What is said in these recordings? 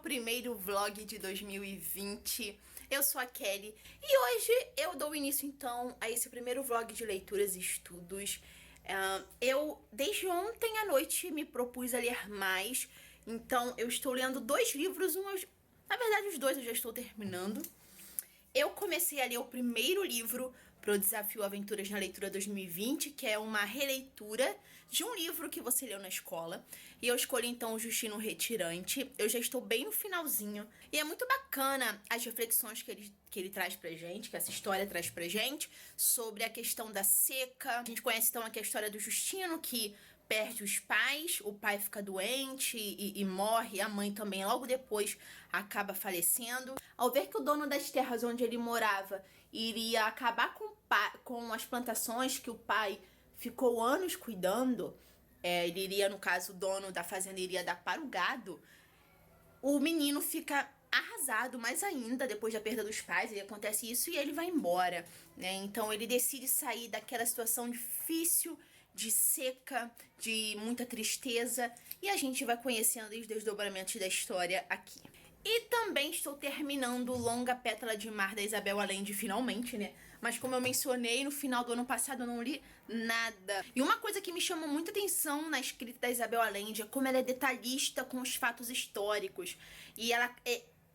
primeiro vlog de 2020. Eu sou a Kelly e hoje eu dou início então a esse primeiro vlog de leituras e estudos. Eu, desde ontem à noite, me propus a ler mais, então eu estou lendo 2 livros, na verdade os 2 eu já estou terminando. Eu comecei a ler o primeiro livro pro Desafio Aventuras na Leitura 2020, que é uma releitura de um livro que você leu na escola. E eu escolhi então o Justino Retirante. Eu já estou bem no finalzinho. E é muito bacana as reflexões que ele traz pra gente, que essa história traz pra gente, sobre a questão da seca. A gente conhece então aqui a história do Justino, que perde os pais, o pai fica doente e morre, a mãe também logo depois acaba falecendo. Ao ver que o dono das terras onde ele morava iria acabar com as plantações que o pai ficou anos cuidando, ele iria, no caso, o dono da fazenda iria dar para o gado, o menino fica arrasado mais ainda depois da perda dos pais, e acontece isso e ele vai embora, né? Então ele decide sair daquela situação difícil, de seca, de muita tristeza, e a gente vai conhecendo os desdobramentos da história aqui. E também estou terminando Longa Pétala de Mar da Isabel Allende, finalmente, né? Mas como eu mencionei, no final do ano passado eu não li nada. E uma coisa que me chamou muita atenção na escrita da Isabel Allende é como ela é detalhista com os fatos históricos. E ela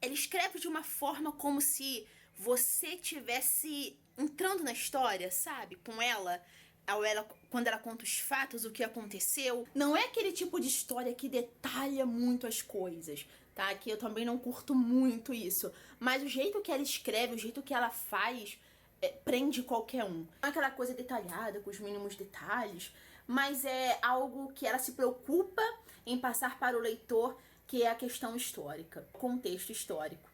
escreve de uma forma como se você tivesse entrando na história, sabe? Com ela, quando ela conta os fatos, o que aconteceu. Não é aquele tipo de história que detalha muito as coisas, tá? Que eu também não curto muito isso. Mas o jeito que ela escreve, o jeito que ela faz, prende qualquer um. Não é aquela coisa detalhada, com os mínimos detalhes, mas é algo que ela se preocupa em passar para o leitor, que é a questão histórica, o contexto histórico.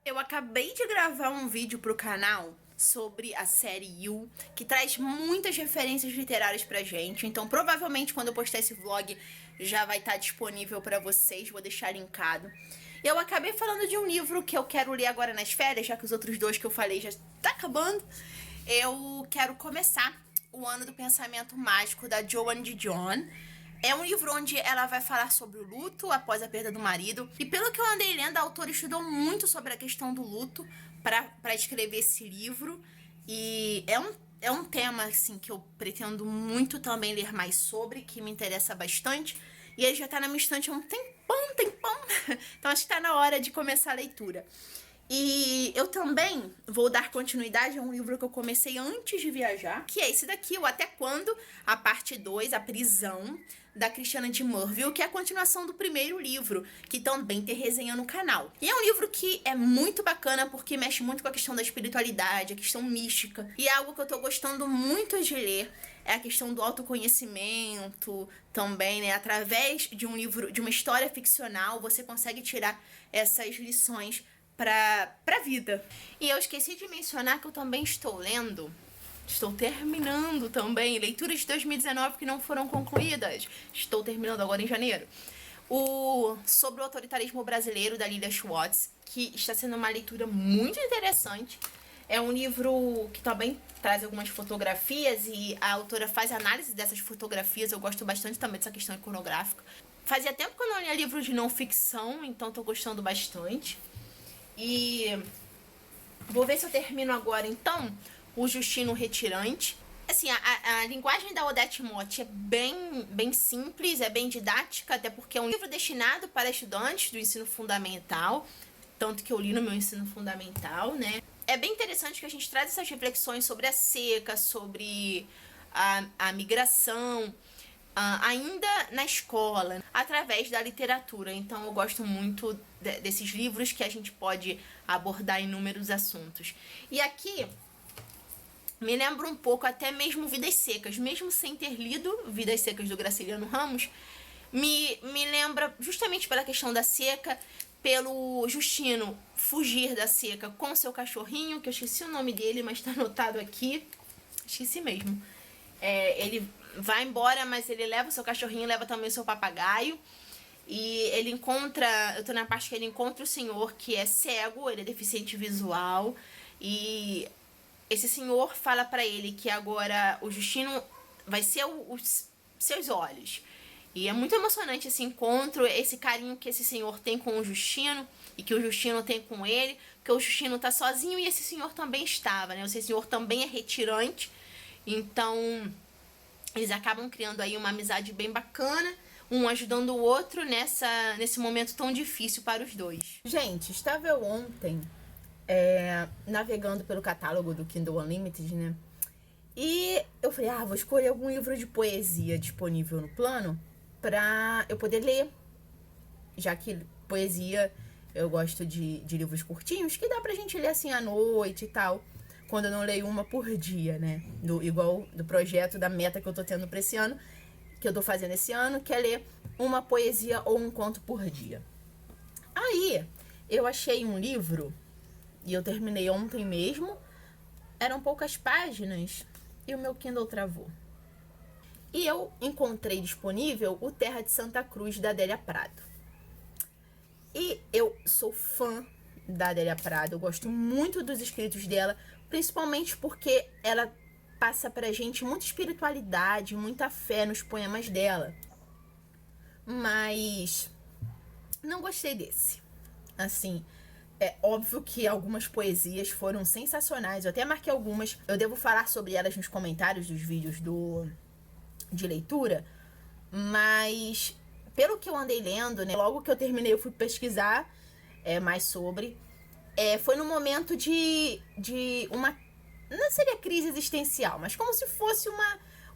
Eu acabei de gravar um vídeo pro canal sobre a série You, que traz muitas referências literárias pra gente, então provavelmente quando eu postar esse vlog já vai estar disponível pra vocês, vou deixar linkado. Eu acabei falando de um livro que eu quero ler agora nas férias, já que os outros 2 que eu falei já tá acabando. Eu quero começar O Ano do Pensamento Mágico, da Joanne Didion. É um livro onde ela vai falar sobre o luto após a perda do marido. E pelo que eu andei lendo, a autora estudou muito sobre a questão do luto para escrever esse livro. E é um tema assim, que eu pretendo muito também ler mais sobre, que me interessa bastante. E ele já tá na minha estante há um tempão. Então acho que tá na hora de começar a leitura. E eu também vou dar continuidade a um livro que eu comecei antes de viajar, que é esse daqui, o Até Quando, a parte 2, A Prisão, da Christiana de Murville, que é a continuação do primeiro livro, que também tem resenha no canal. E é um livro que é muito bacana porque mexe muito com a questão da espiritualidade, a questão mística. E é algo que eu tô gostando muito de ler, é a questão do autoconhecimento também, né? Através de um livro, de uma história ficcional, você consegue tirar essas lições pra vida. E eu esqueci de mencionar que eu também estou terminando também leituras de 2019 que não foram concluídas. Estou terminando agora em janeiro. Sobre o autoritarismo brasileiro, da Lilia Schwartz, que está sendo uma leitura muito interessante. É um livro que também traz algumas fotografias e a autora faz análise dessas fotografias. Eu gosto bastante também dessa questão iconográfica. Fazia tempo que eu não lia livros de não ficção, então estou gostando bastante. E vou ver se eu termino agora, então, o Justino Retirante. Assim, a linguagem da Odete Motte é bem simples, é bem didática, até porque é um livro destinado para estudantes do ensino fundamental, tanto que eu li no meu ensino fundamental, né? É bem interessante que a gente traz essas reflexões sobre a seca, sobre a migração, ainda na escola, através da literatura. Então eu gosto muito desses livros que a gente pode abordar inúmeros assuntos. E aqui me lembra um pouco até mesmo Vidas Secas, mesmo sem ter lido Vidas Secas do Graciliano Ramos, me lembra justamente pela questão da seca, pelo Justino fugir da seca com seu cachorrinho, que eu esqueci o nome dele, mas tá anotado aqui, esqueci mesmo. Ele vai embora, mas ele leva o seu cachorrinho, leva também o seu papagaio. E ele encontra, eu tô na parte que ele encontra o senhor que é cego, ele é deficiente visual. E esse senhor fala pra ele que agora o Justino vai ser os seus olhos. E é muito emocionante esse encontro, esse carinho que esse senhor tem com o Justino e que o Justino tem com ele, porque o Justino tá sozinho e esse senhor também estava, né? Esse senhor também é retirante, então eles acabam criando aí uma amizade bem bacana, um ajudando o outro nesse momento tão difícil para os dois. Gente, estava eu ontem navegando pelo catálogo do Kindle Unlimited, né? E eu falei, vou escolher algum livro de poesia disponível no plano pra eu poder ler. Já que poesia, eu gosto de livros curtinhos, que dá pra gente ler assim à noite e tal. Quando eu não leio uma por dia, né? Igual do projeto, da meta que eu tô tendo pra esse ano, que eu tô fazendo esse ano, que é ler uma poesia ou um conto por dia. Aí, eu achei um livro, e eu terminei ontem mesmo, eram poucas páginas, e o meu Kindle travou. E eu encontrei disponível o Terra de Santa Cruz, da Adélia Prado. E eu sou fã da Adélia Prado, eu gosto muito dos escritos dela, principalmente porque ela passa pra gente muita espiritualidade, muita fé nos poemas dela. Mas não gostei desse. Assim, é óbvio que algumas poesias foram sensacionais, eu até marquei algumas, eu devo falar sobre elas nos comentários dos vídeos de leitura, mas pelo que eu andei lendo, né, logo que eu terminei eu fui pesquisar mais sobre, foi no momento de uma, não seria crise existencial, mas como se fosse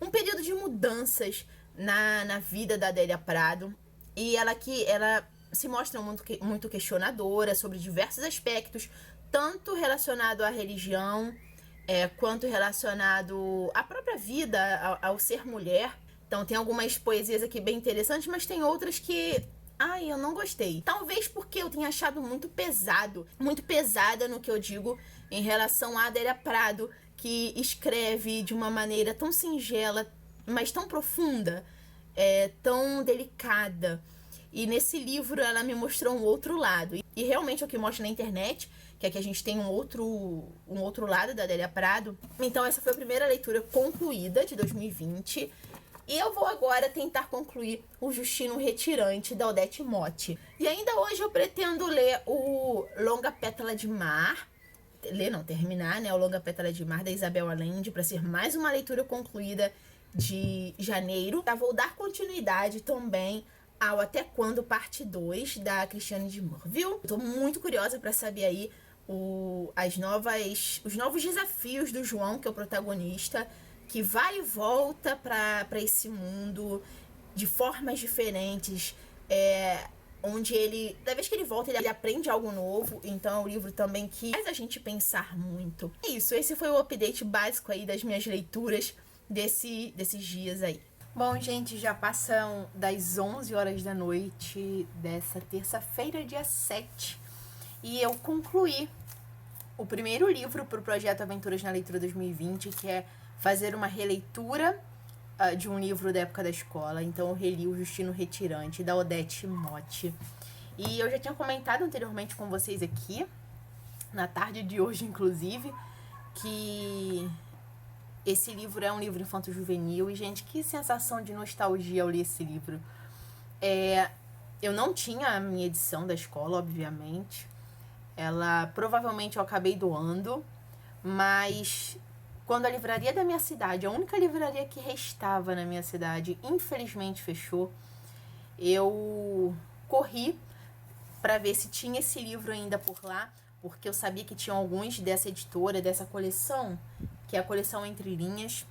um período de mudanças na vida da Adélia Prado, e ela se mostra muito questionadora sobre diversos aspectos, tanto relacionado à religião, quanto relacionado à própria vida, ao ser mulher. Então tem algumas poesias aqui bem interessantes, mas tem outras que eu não gostei. Talvez porque eu tenha achado muito pesada no que eu digo em relação a Adélia Prado, que escreve de uma maneira tão singela, mas tão profunda, tão delicada. E nesse livro ela me mostrou um outro lado. E realmente é o que mostra na internet, que é que a gente tem um outro lado da Adélia Prado. Então essa foi a primeira leitura concluída de 2020. E eu vou agora tentar concluir o Justino Retirante, da Odete Motte. E ainda hoje eu pretendo ler o Longa Pétala de Mar. Terminar, né? O Longa Pétala de Mar, da Isabel Allende, para ser mais uma leitura concluída de janeiro. Vou dar continuidade também ao Até Quando, parte 2, da Cristiane de Morville. Eu tô muito curiosa para saber aí os novos desafios do João, que é o protagonista, que vai e volta para esse mundo de formas diferentes, onde cada vez que ele volta, ele aprende algo novo. Então é um livro também que faz a gente pensar muito. É isso, esse foi o update básico aí das minhas leituras desses dias aí. Bom, gente, já passam das 11 horas da noite dessa terça-feira, dia 7, e eu concluí o primeiro livro para o Projeto Aventuras na Leitura 2020, que é fazer uma releitura de um livro da época da escola. Então eu reli o Justino Retirante, da Odete Motte. E eu já tinha comentado anteriormente com vocês aqui, na tarde de hoje, inclusive, que esse livro é um livro infanto-juvenil. E, gente, que sensação de nostalgia ao ler esse livro. Eu não tinha a minha edição da escola, obviamente. Ela, provavelmente, eu acabei doando. Mas quando a livraria da minha cidade, a única livraria que restava na minha cidade, infelizmente fechou, eu corri para ver se tinha esse livro ainda por lá, porque eu sabia que tinha alguns dessa editora, dessa coleção, que é a coleção Entre Linhas,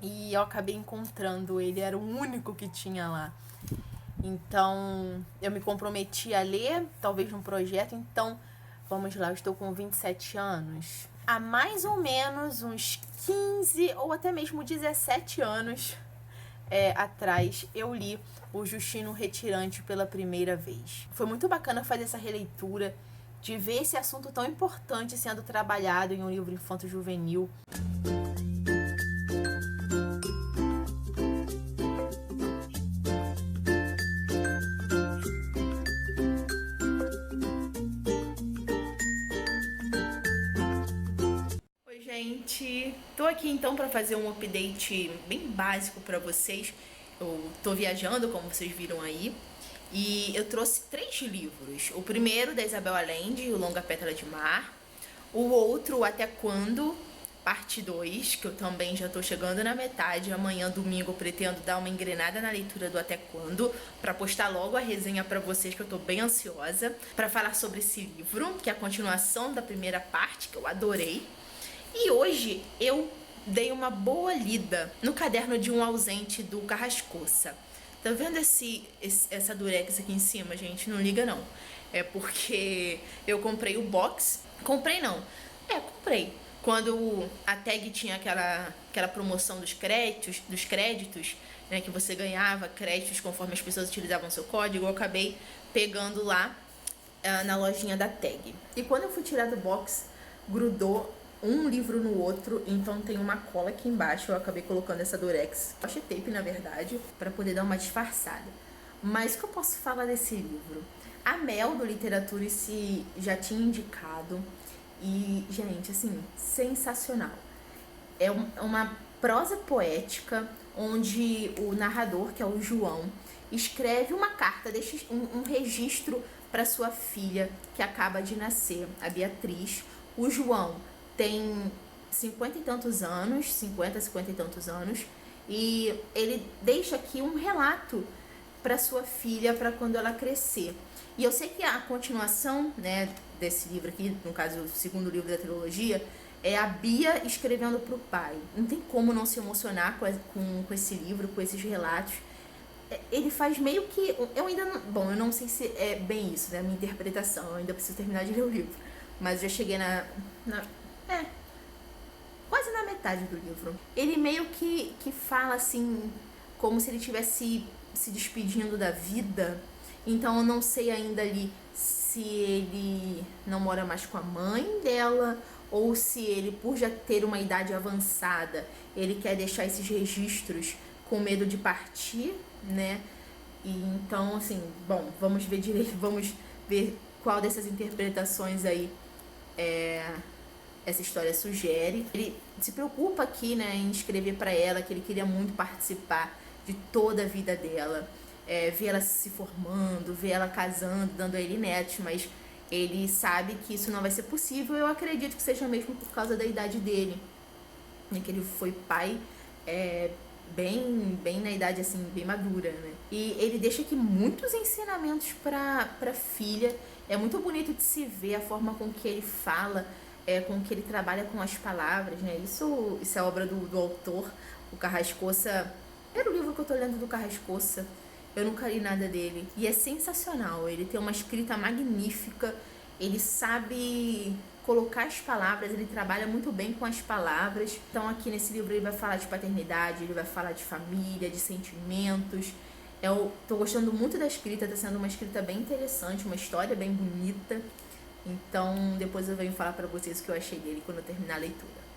e eu acabei encontrando ele, era o único que tinha lá. Então, eu me comprometi a ler, talvez num projeto. Então, vamos lá, eu estou com 27 anos. Há mais ou menos uns 15 ou até mesmo 17 anos atrás, eu li o Justino Retirante pela primeira vez. Foi muito bacana fazer essa releitura, de ver esse assunto tão importante sendo trabalhado em um livro infanto-juvenil. gente! Tô aqui então para fazer um update bem básico para vocês. Eu tô viajando, como vocês viram aí, e eu trouxe 3 livros. O primeiro da Isabel Allende, O Longa Pétala de Mar. O outro, o Até Quando, parte 2, que eu também já tô chegando na metade. Amanhã, domingo, eu pretendo dar uma engrenada na leitura do Até Quando, pra postar logo a resenha pra vocês, que eu tô bem ansiosa pra falar sobre esse livro, que é a continuação da primeira parte, que eu adorei. E hoje eu dei uma boa lida no Caderno de um Ausente do Carrascosa. Tá vendo essa durex aqui em cima, gente? Não liga não. É porque eu comprei o box. Comprei não. Comprei. Quando a tag tinha aquela promoção dos créditos, né, que você ganhava créditos conforme as pessoas utilizavam seu código, eu acabei pegando lá na lojinha da tag. E quando eu fui tirar do box, grudou um livro no outro, então tem uma cola aqui embaixo. Eu acabei colocando essa durex, washi tape na verdade, para poder dar uma disfarçada. Mas o que eu posso falar desse livro? A Mel do Literatura se já tinha indicado. E, gente, assim, sensacional. É uma prosa poética onde o narrador, que é o João, escreve uma carta, deixa um registro para sua filha que acaba de nascer, a Beatriz. O João tem 50 e tantos anos, 50 e tantos anos, e ele deixa aqui um relato para sua filha para quando ela crescer. E eu sei que a continuação, né, desse livro aqui, no caso o segundo livro da trilogia, é a Bia escrevendo para o pai. Não tem como não se emocionar com esse livro, com esses relatos. Ele faz meio que... Eu ainda não... Bom, eu não sei se é bem isso, né, a minha interpretação. Eu ainda preciso terminar de ler o livro. Mas eu já cheguei quase na metade do livro. Ele meio que fala assim, como se ele estivesse se despedindo da vida. Então eu não sei ainda ali se ele não mora mais com a mãe dela, ou se ele, por já ter uma idade avançada, ele quer deixar esses registros com medo de partir, né? E então, assim, bom, vamos ver direito, vamos ver qual dessas interpretações aí essa história sugere. Ele se preocupa aqui, né, em escrever para ela que ele queria muito participar de toda a vida dela, ver ela se formando, ver ela casando, dando a ele netos, mas ele sabe que isso não vai ser possível. Eu acredito que seja mesmo por causa da idade dele, né, que ele foi pai bem na idade, assim, bem madura, né? E ele deixa aqui muitos ensinamentos pra filha. É muito bonito de se ver a forma com que ele fala, com que ele trabalha com as palavras, né? Isso é obra do autor, o Carrascosa. Era o livro que eu tô lendo do Carrascosa. Eu nunca li nada dele. E é sensacional. Ele tem uma escrita magnífica. Ele sabe colocar as palavras. Ele trabalha muito bem com as palavras. Então aqui nesse livro ele vai falar de paternidade, ele vai falar de família, de sentimentos. Eu tô gostando muito da escrita. Tá sendo uma escrita bem interessante, uma história bem bonita. Então depois eu venho falar pra vocês o que eu achei dele quando eu terminar a leitura.